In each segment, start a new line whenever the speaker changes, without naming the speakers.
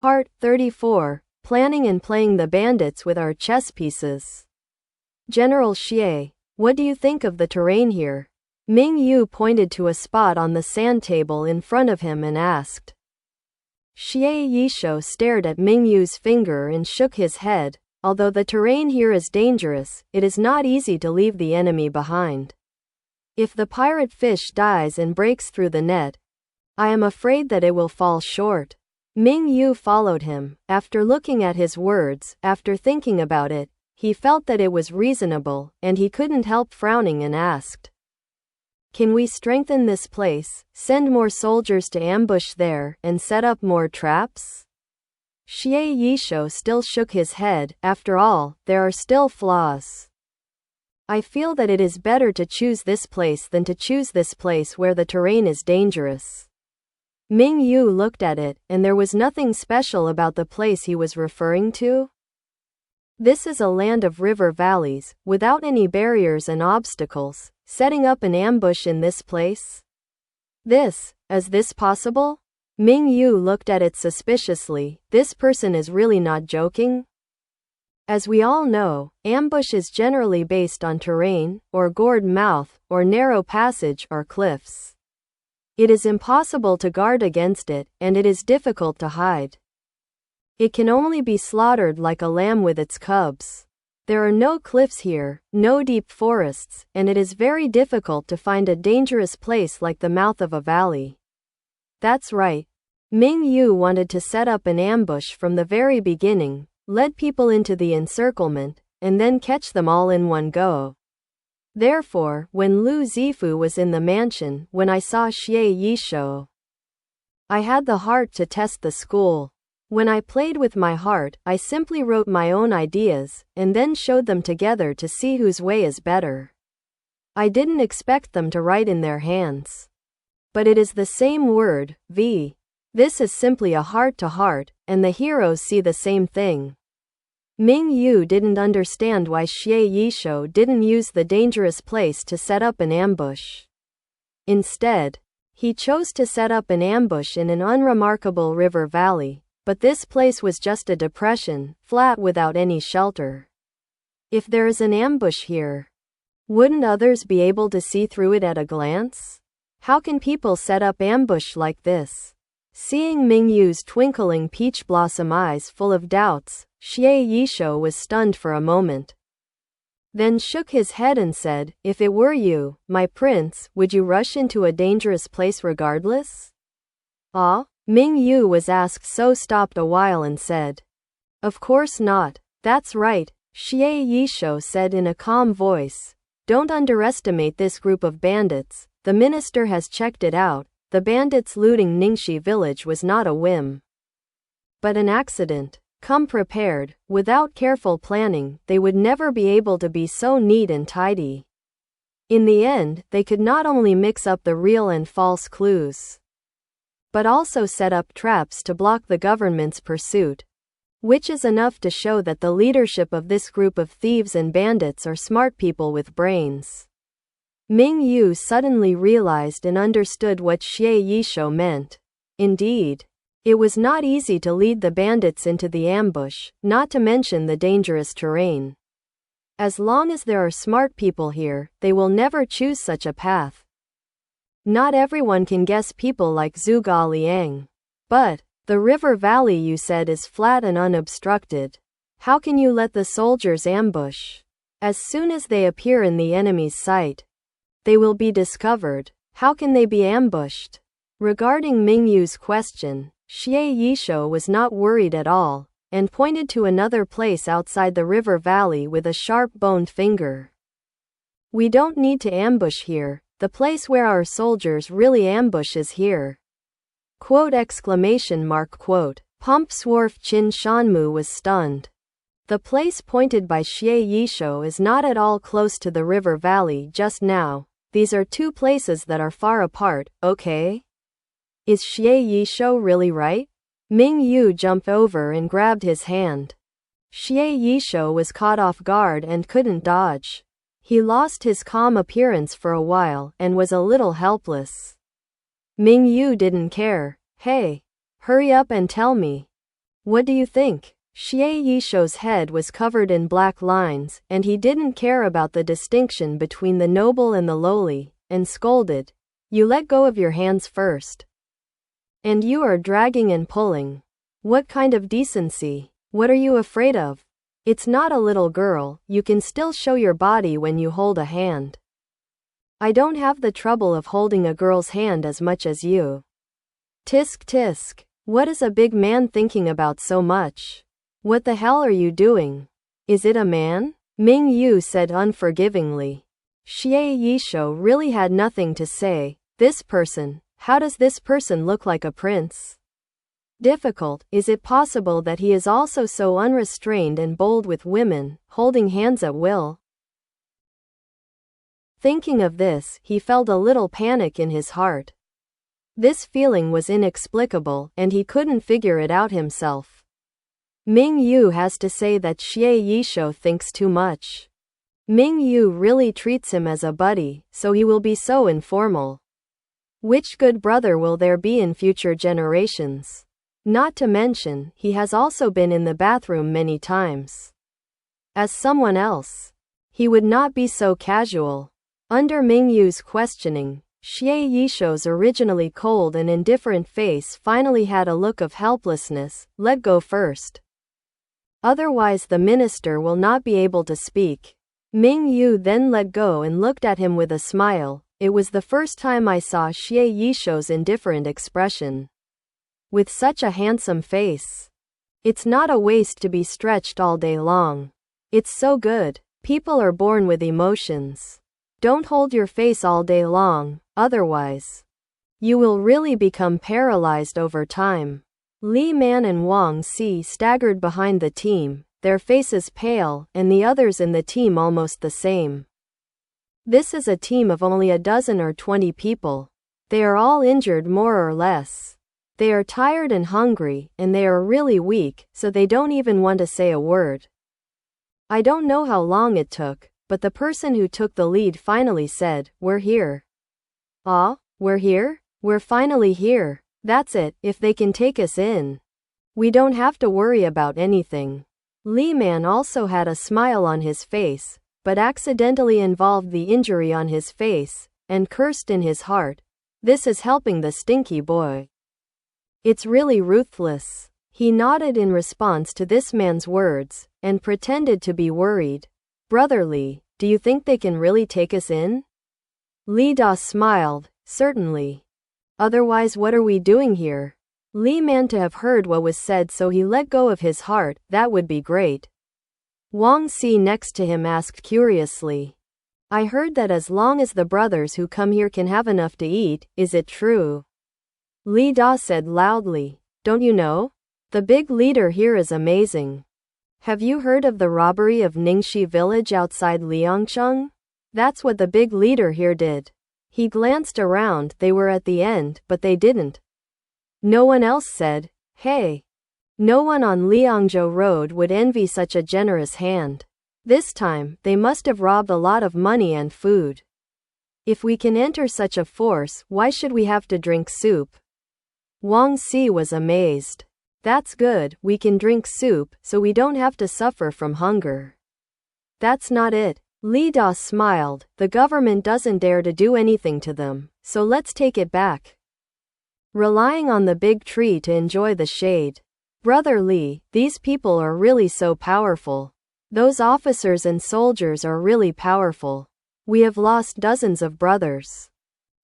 Part 34. Planning and playing the bandits with our chess pieces. General Xie, what do you think of the terrain here? Ming Yu pointed to a spot on the sand table in front of him and asked. Xie Yishuo stared at Ming Yu's finger and shook his head. Although the terrain here is dangerous, it is not easy to leave the enemy behind. If the pirate fish dies and breaks through the net, I am afraid that it will fall short. Ming Yu followed him. After looking at his words, after thinking about it, he felt that it was reasonable, and he couldn't help frowning and asked. Can we strengthen this place, send more soldiers to ambush there, and set up more traps? Xie Yishuo still shook his head. After all, there are still flaws. I feel that it is better to choose this place than to choose this place where the terrain is dangerous. Ming Yu looked at it, and there was nothing special about the place he was referring to. This is a land of river valleys, without any barriers and obstacles. Setting up an ambush in this place? Is this possible? Ming Yu looked at it suspiciously. This person is really not joking? As we all know, ambush is generally based on terrain, or gourd mouth, or narrow passage, or cliffs. It is impossible to guard against it, and it is difficult to hide. It can only be slaughtered like a lamb with its cubs. There are no cliffs here, no deep forests, and it is very difficult to find a dangerous place like the mouth of a valley. That's right. Ming Yu wanted to set up an ambush from the very beginning, lead people into the encirclement, and then catch them all in one go. Therefore, when Lu Zifu was in the mansion, when I saw Xie Yishuo, I had the heart to test the school. When I played with my heart, I simply wrote my own ideas, and then showed them together to see whose way is better. I didn't expect them to write in their hands. But it is the same word, v. This is simply a heart-to-heart, and the heroes see the same thing. Ming Yu didn't understand why Xie Yishuo didn't use the dangerous place to set up an ambush. Instead, he chose to set up an ambush in an unremarkable river valley, but this place was just a depression, flat without any shelter. If there is an ambush here, wouldn't others be able to see through it at a glance? How can people set up ambush like this? Seeing Ming Yu's twinkling peach blossom eyes full of doubts, Xie Yishuo was stunned for a moment. Then shook his head and said, If it were you, my prince, would you rush into a dangerous place regardless? Ah? Ming Yu was asked, so stopped a while and said, Of course not. That's right, Xie Yishuo said in a calm voice. Don't underestimate this group of bandits. The minister has checked it out. The bandits looting Ningxi village was not a whim, but an accident. Come prepared. Without careful planning, they would never be able to be so neat and tidy. In the end, they could not only mix up the real and false clues, but also set up traps to block the government's pursuit, which is enough to show that the leadership of this group of thieves and bandits are smart people with brains. Ming Yu suddenly realized and understood what Xie Yishuo meant. Indeed, it was not easy to lead the bandits into the ambush, not to mention the dangerous terrain. As long as there are smart people here, they will never choose such a path. Not everyone can guess people like Zhuge Liang. But, the river valley you said is flat and unobstructed. How can you let the soldiers ambush? As soon as they appear in the enemy's sight, they will be discovered. How can they be ambushed? Regarding Ming Yu's question, Xie Yishuo was not worried at all, and pointed to another place outside the river valley with a sharp-boned finger. We don't need to ambush here. The place where our soldiers really ambush is here. Quote! Pump Swarf Chin Shanmu was stunned. The place pointed by Xie Yishuo is not at all close to the river valley just now. These are two places that are far apart, okay? Is Xie Yishuo really right? Ming Yu jumped over and grabbed his hand. Xie Yishuo was caught off guard and couldn't dodge. He lost his calm appearance for a while and was a little helpless. Ming Yu didn't care. Hey, hurry up and tell me. What do you think? Xie Yishou's head was covered in black lines, and he didn't care about the distinction between the noble and the lowly, and scolded. You let go of your hands first. And you are dragging and pulling. What kind of decency? What are you afraid of? It's not a little girl, you can still show your body when you hold a hand. I don't have the trouble of holding a girl's hand as much as you. Tisk tisk. What is a big man thinking about so much? What the hell are you doing? Is it a man? Ming Yu said unforgivingly. Xie Yishou really had nothing to say. This person, how does this person look like a prince? Difficult. Is it possible that he is also so unrestrained and bold with women, holding hands at will? Thinking of this, he felt a little panic in his heart. This feeling was inexplicable, and he couldn't figure it out himself. Ming Yu has to say that Xie Yishou thinks too much. Ming Yu really treats him as a buddy, so he will be so informal. Which good brother will there be in future generations? Not to mention, he has also been in the bathroom many times. As someone else, he would not be so casual. Under Ming Yu's questioning, Xie Yishou's originally cold and indifferent face finally had a look of helplessness. Let go first. Otherwise the minister will not be able to speak. Ming Yu then let go and looked at him with a smile. It was the first time I saw Xie Yishou's indifferent expression. With such a handsome face. It's not a waist to be stretched all day long. It's so good. People are born with emotions. Don't hold your face all day long, otherwise you will really become paralyzed over time. Li Man and Wang Si staggered behind the team, their faces pale, and the others in the team almost the same. This is a team of only a dozen or 20 people. They are all injured more or less. They are tired and hungry, and they are really weak, so they don't even want to say a word. I don't know how long it took, but the person who took the lead finally said, "We're here." "Ah, we're here? We're finally here. That's it, if they can take us in. We don't have to worry about anything." Li Man also had a smile on his face, but accidentally involved the injury on his face, and cursed in his heart. This is helping the stinky boy. It's really ruthless. He nodded in response to this man's words, and pretended to be worried. "Brother Li, do you think they can really take us in?" Li Da smiled, "Certainly. Otherwise what are we doing here?" Li Man to have heard what was said, so he let go of his heart. That would be great. Wang Si next to him asked curiously. "I heard that as long as the brothers who come here can have enough to eat, is it true?" Li Da said loudly, "Don't you know? The big leader here is amazing. Have you heard of the robbery of Ningxi village outside Liangcheng? That's what the big leader here did." He glanced around. They were at the end, but they didn't. No one else said, "Hey." No one on Liangzhou Road would envy such a generous hand. This time, they must have robbed a lot of money and food. If we can enter such a force, why should we have to drink soup? Wang Si was amazed. That's good, we can drink soup, so we don't have to suffer from hunger. That's not it. Li Da smiled. The government doesn't dare to do anything to them, so let's take it back. Relying on the big tree to enjoy the shade. Brother Li, these people are really so powerful. Those officers and soldiers are really powerful. We have lost dozens of brothers.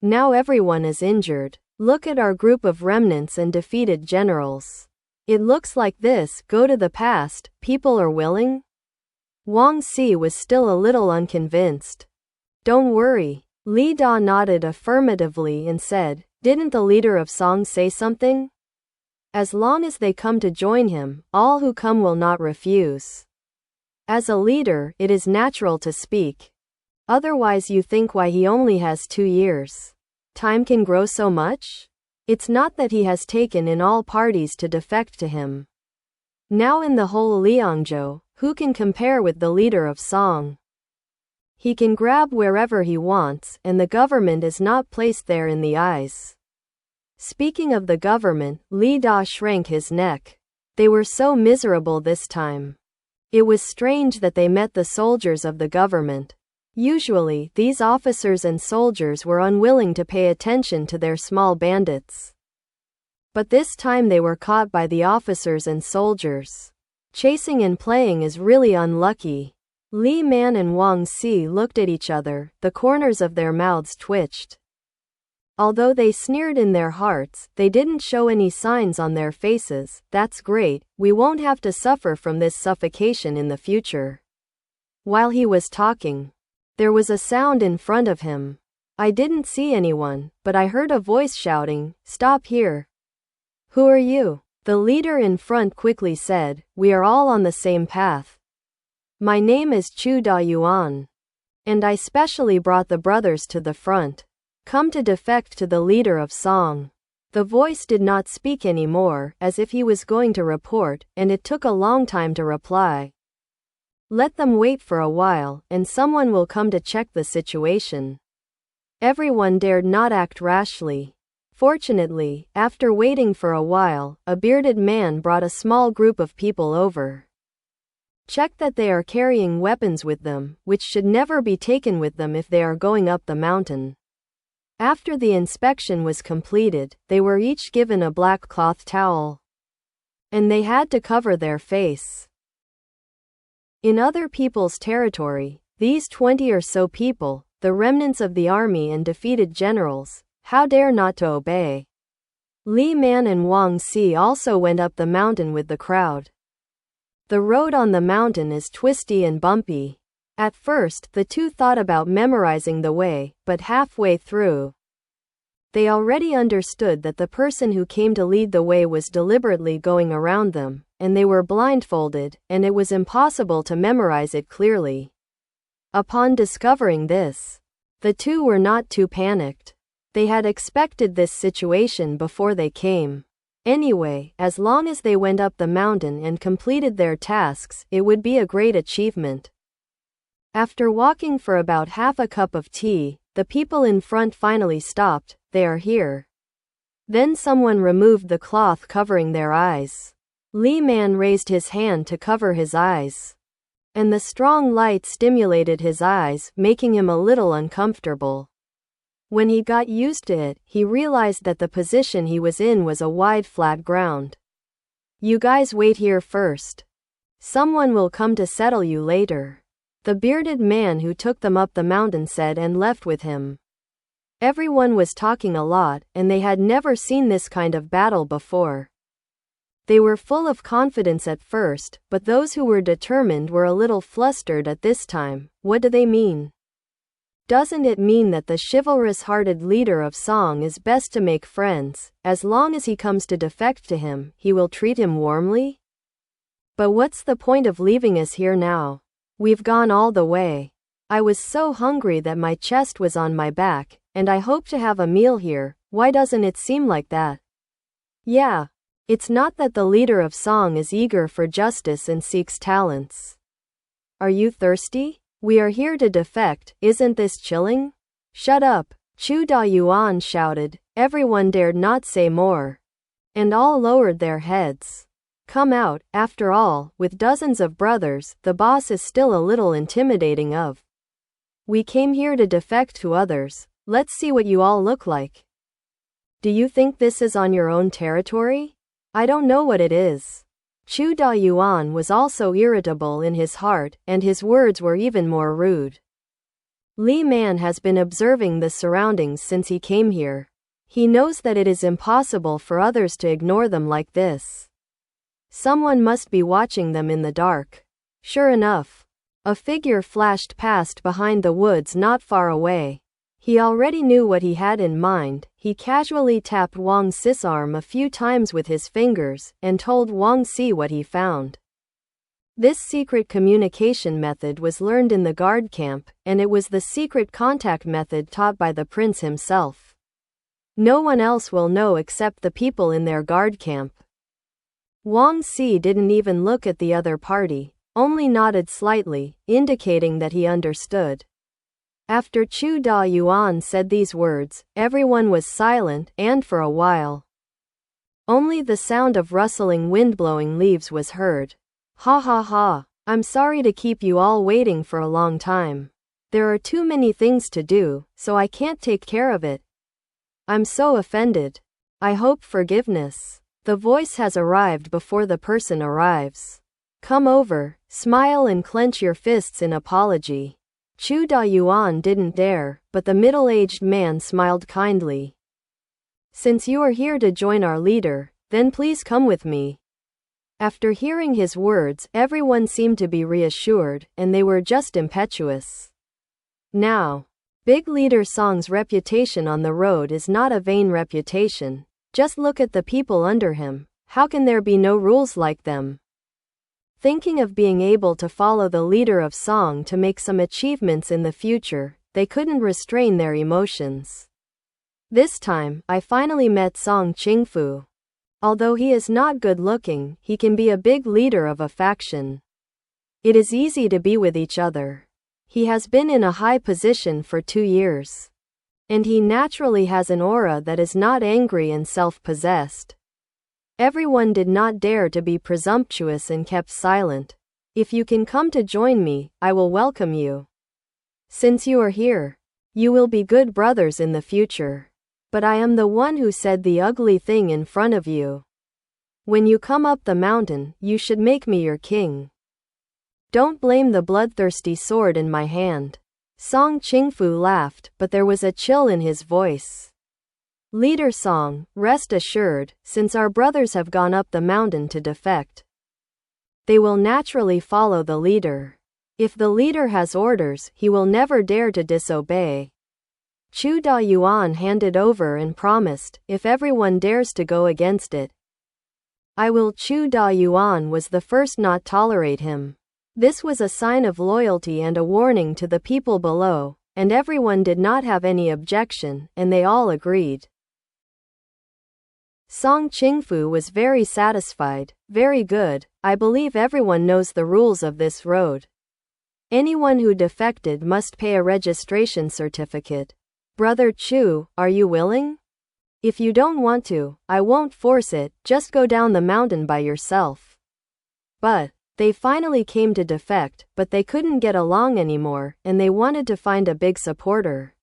Now everyone is injured. Look at our group of remnants and defeated generals. It looks like this. Go to the past. People are willing? Wang Si was still a little unconvinced. Don't worry. Li Da nodded affirmatively and said, "Didn't the leader of Song say something? As long as they come to join him, all who come will not refuse. As a leader, it is natural to speak. Otherwise you think why he only has 2 years. Time can grow so much? It's not that he has taken in all parties to defect to him. Now in the whole Liangzhou, who can compare with the leader of Song? He can grab wherever he wants, and the government is not placed there in the eyes." Speaking of the government, Li Da shrank his neck. They were so miserable this time. It was strange that they met the soldiers of the government. Usually, these officers and soldiers were unwilling to pay attention to their small bandits. But this time they were caught by the officers and soldiers. Chasing and playing is really unlucky. Li Man and Wang Si looked at each other, the corners of their mouths twitched. Although they sneered in their hearts, they didn't show any signs on their faces. That's great, we won't have to suffer from this suffocation in the future. While he was talking, there was a sound in front of him. I didn't see anyone, but I heard a voice shouting, "Stop here." "Who are you?" The leader in front quickly said, "We are all on the same path. My name is Chu Dayuan. And I specially brought the brothers to the front. Come to defect to the leader of Song." The voice did not speak anymore, as if he was going to report, and it took a long time to reply. "Let them wait for a while, and someone will come to check the situation." Everyone dared not act rashly. Fortunately, after waiting for a while, a bearded man brought a small group of people over. "Check that they are carrying weapons with them, which should never be taken with them if they are going up the mountain." After the inspection was completed, they were each given a black cloth towel. And they had to cover their face. In other people's territory, these 20 or so people, the remnants of the army and defeated generals, how dare not to obey? Li Man and Wang Si also went up the mountain with the crowd. The road on the mountain is twisty and bumpy. At first, the two thought about memorizing the way, but halfway through, they already understood that the person who came to lead the way was deliberately going around them, and they were blindfolded, and it was impossible to memorize it clearly. Upon discovering this, the two were not too panicked. They had expected this situation before they came. Anyway, as long as they went up the mountain and completed their tasks, it would be a great achievement. After walking for about half a cup of tea, the people in front finally stopped. "They are here." Then someone removed the cloth covering their eyes. Li Man raised his hand to cover his eyes, and the strong light stimulated his eyes, making him a little uncomfortable. When he got used to it, he realized that the position he was in was a wide flat ground. "You guys wait here first. Someone will come to settle you later," the bearded man who took them up the mountain said, and left with him. Everyone was talking a lot, and they had never seen this kind of battle before. They were full of confidence at first, but those who were determined were a little flustered at this time. What do they mean? Doesn't it mean that the chivalrous-hearted leader of Song is best to make friends? As long as he comes to defect to him, he will treat him warmly? But what's the point of leaving us here now? We've gone all the way. I was so hungry that my chest was on my back, and I hope to have a meal here. Why doesn't it seem like that? Yeah. It's not that the leader of Song is eager for justice and seeks talents. Are you thirsty? We are here to defect. Isn't this chilling? Shut up, Chu Dayuan shouted. Everyone dared not say more, and all lowered their heads. Come out. After all, with dozens of brothers, the boss is still a little intimidating of. We came here to defect to others. Let's see what you all look like. Do you think this is on your own territory? I don't know what it is. Chu Dayuan was also irritable in his heart, and his words were even more rude. Li Man has been observing the surroundings since he came here. He knows that it is impossible for others to ignore them like this. Someone must be watching them in the dark. Sure enough, a figure flashed past behind the woods not far away. He already knew what he had in mind. He casually tapped Wang Si's arm a few times with his fingers, and told Wang Si what he found. This secret communication method was learned in the guard camp, and it was the secret contact method taught by the prince himself. No one else will know except the people in their guard camp. Wang Si didn't even look at the other party, only nodded slightly, indicating that he understood. After Chu Dayuan said these words, everyone was silent, and for a while, Only the sound of rustling wind blowing leaves was heard. Ha ha ha. I'm sorry to keep you all waiting for a long time. There are too many things to do, so I can't take care of it. I'm so offended. I hope forgiveness. The voice has arrived before the person arrives. Come over, smile and clench your fists in apology. Chu Dayuan didn't dare, but the middle-aged man smiled kindly. Since you are here to join our leader, then please come with me. After hearing his words, everyone seemed to be reassured, and they were just impetuous. Now, Big Leader Song's reputation on the road is not a vain reputation. Just look at the people under him. How can there be no rules like them? Thinking of being able to follow the leader of Song to make some achievements in the future, they couldn't restrain their emotions. This time, I finally met Song Qingfu. Although he is not good looking, he can be a big leader of a faction. It is easy to be with each other. He has been in a high position for 2 years. And he naturally has an aura that is not angry and self-possessed. Everyone did not dare to be presumptuous and kept silent. If you can come to join me, I will welcome you. Since you are here, you will be good brothers in the future. But I am the one who said the ugly thing in front of you. When you come up the mountain, you should make me your king. Don't blame the bloodthirsty sword in my hand. Song Qingfu laughed, but there was a chill in his voice. Leader Song, rest assured, since our brothers have gone up the mountain to defect, they will naturally follow the leader. If the leader has orders, he will never dare to disobey. Chu Dayuan handed over and promised, if everyone dares to go against it, I will. Chu Dayuan was the first not tolerate him. This was a sign of loyalty and a warning to the people below, and everyone did not have any objection, and they all agreed. Song Qingfu was very satisfied. Very good, I believe everyone knows the rules of this road. Anyone who defected must pay a registration certificate. Brother Chu, are you willing? If you don't want to, I won't force it, just go down the mountain by yourself. But they finally came to defect, but they couldn't get along anymore, and they wanted to find a big supporter.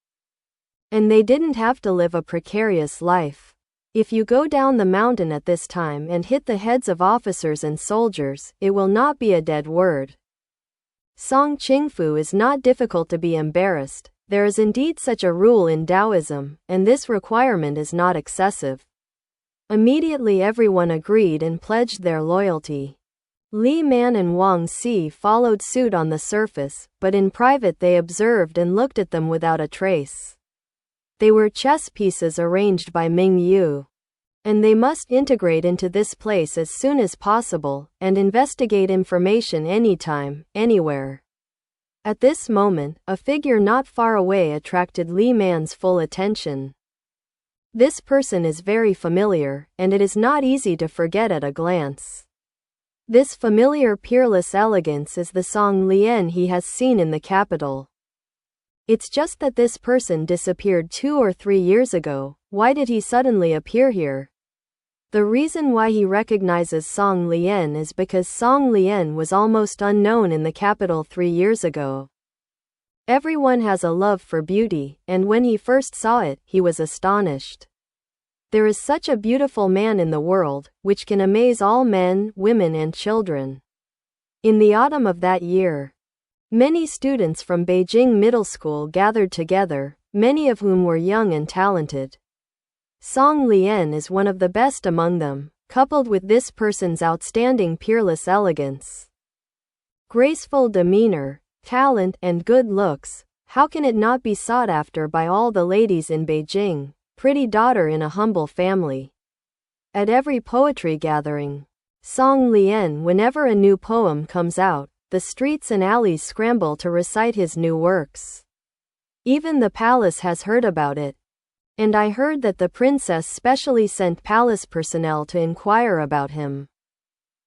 And they didn't have to live a precarious life. If you go down the mountain at this time and hit the heads of officers and soldiers, it will not be a dead word. Song Qingfu is not difficult to be embarrassed. There is indeed such a rule in Taoism, and this requirement is not excessive. Immediately everyone agreed and pledged their loyalty. Li Man and Wang Si followed suit on the surface, but in private they observed and looked at them without a trace. They were chess pieces arranged by Ming Yu. And they must integrate into this place as soon as possible, and investigate information anytime, anywhere. At this moment, a figure not far away attracted Li Man's full attention. This person is very familiar, and it is not easy to forget at a glance. This familiar peerless elegance is the Song Lian he has seen in the capital. It's just that this person disappeared 2 or 3 years ago. Why did he suddenly appear here? The reason why he recognizes Song Lian is because Song Lian was almost unknown in the capital 3 years ago. Everyone has a love for beauty, and when he first saw it, he was astonished. There is such a beautiful man in the world, which can amaze all men, women and children. In the autumn of that year, many students from Beijing Middle School gathered together, many of whom were young and talented. Song Lian is one of the best among them, coupled with this person's outstanding peerless elegance, graceful demeanor, talent, and good looks. How can it not be sought after by all the ladies in Beijing? Pretty daughter in a humble family. At every poetry gathering, Song Lian, whenever a new poem comes out, the streets and alleys scramble to recite his new works. Even the palace has heard about it. And I heard that the princess specially sent palace personnel to inquire about him.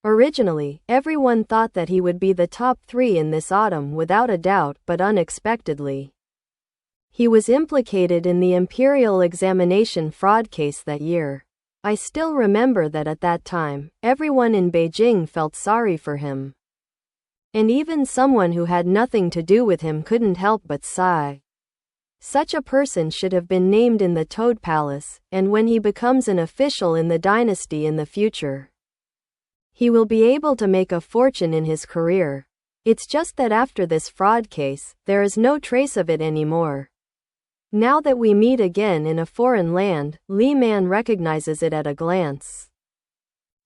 Originally, everyone thought that he would be the top 3 in this autumn without a doubt, but unexpectedly, he was implicated in the imperial examination fraud case that year. I still remember that at that time, everyone in Beijing felt sorry for him. And even someone who had nothing to do with him couldn't help but sigh. Such a person should have been named in the Toad Palace, and when he becomes an official in the dynasty in the future, he will be able to make a fortune in his career. It's just that after this fraud case, there is no trace of it anymore. Now that we meet again in a foreign land, Li Man recognizes it at a glance.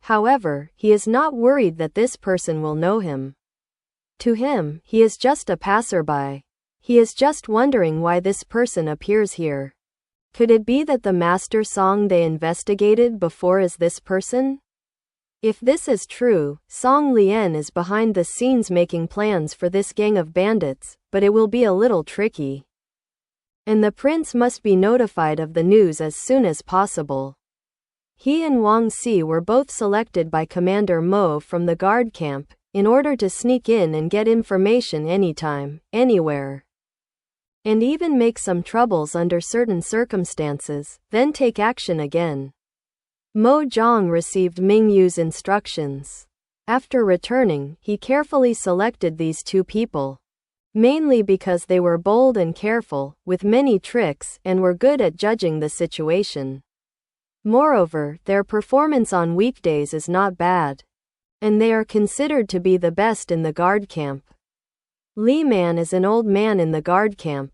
However, he is not worried that this person will know him. To him, he is just a passerby. He is just wondering why this person appears here. Could it be that the master Song they investigated before is this person? If this is true, Song Lian is behind the scenes making plans for this gang of bandits, but it will be a little tricky. And the prince must be notified of the news as soon as possible. He and Wang Si were both selected by Commander Mo from the guard camp, in order to sneak in and get information anytime, anywhere. And even make some troubles under certain circumstances, then take action again. Mo Zhang received Ming Yu's instructions. After returning, he carefully selected these two people. Mainly because they were bold and careful, with many tricks, and were good at judging the situation. Moreover, their performance on weekdays is not bad. And they are considered to be the best in the guard camp. Li Man is an old man in the guard camp.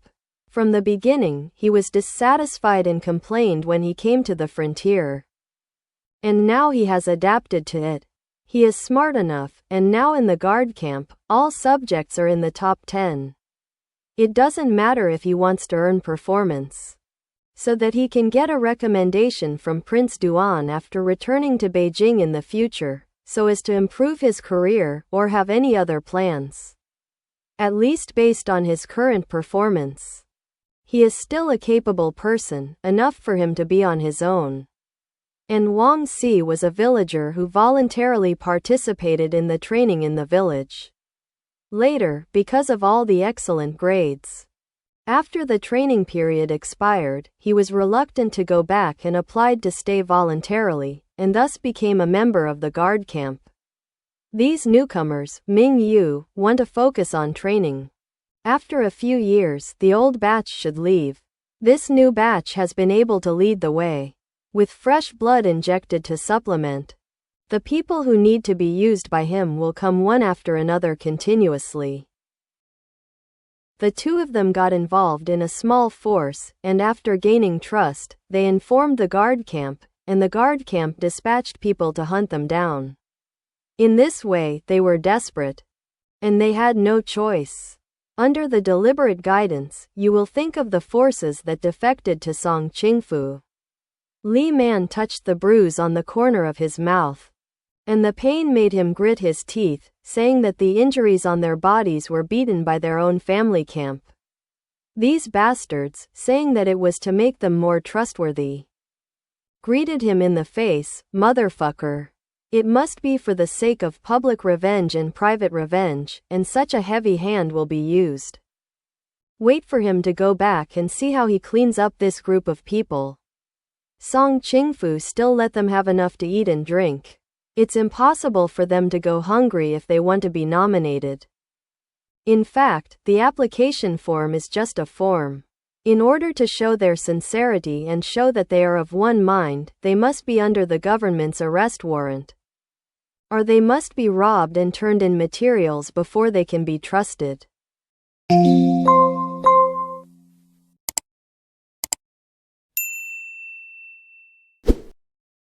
From the beginning, he was dissatisfied and complained when he came to the frontier. And now he has adapted to it. He is smart enough, and now in the guard camp, all subjects are in the top 10. It doesn't matter if he wants to earn performance. So that he can get a recommendation from Prince Duan after returning to Beijing in the future, so as to improve his career, or have any other plans. At least based on his current performance. He is still a capable person, enough for him to be on his own. And Wang Si was a villager who voluntarily participated in the training in the village. Later, because of all the excellent grades. After the training period expired, he was reluctant to go back and applied to stay voluntarily, and thus became a member of the guard camp. These newcomers, Ming Yu, want to focus on training. After a few years, the old batch should leave. This new batch has been able to lead the way. With fresh blood injected to supplement. The people who need to be used by him will come one after another continuously. The two of them got involved in a small force, and after gaining trust, they informed the guard camp, and the guard camp dispatched people to hunt them down. In this way, they were desperate. And they had no choice. Under the deliberate guidance, you will think of the forces that defected to Song Qingfu. Li Man touched the bruise on the corner of his mouth. And the pain made him grit his teeth, saying that the injuries on their bodies were beaten by their own family camp. These bastards, saying that it was to make them more trustworthy. Greeted him in the face, motherfucker. It must be for the sake of public revenge and private revenge, and such a heavy hand will be used. Wait for him to go back and see how he cleans up this group of people. Song Qingfu still let them have enough to eat and drink. It's impossible for them to go hungry if they want to be nominated. In fact, the application form is just a form. In order to show their sincerity and show that they are of one mind, they must be under the government's arrest warrant. Or they must be robbed and turned in materials before they can be trusted.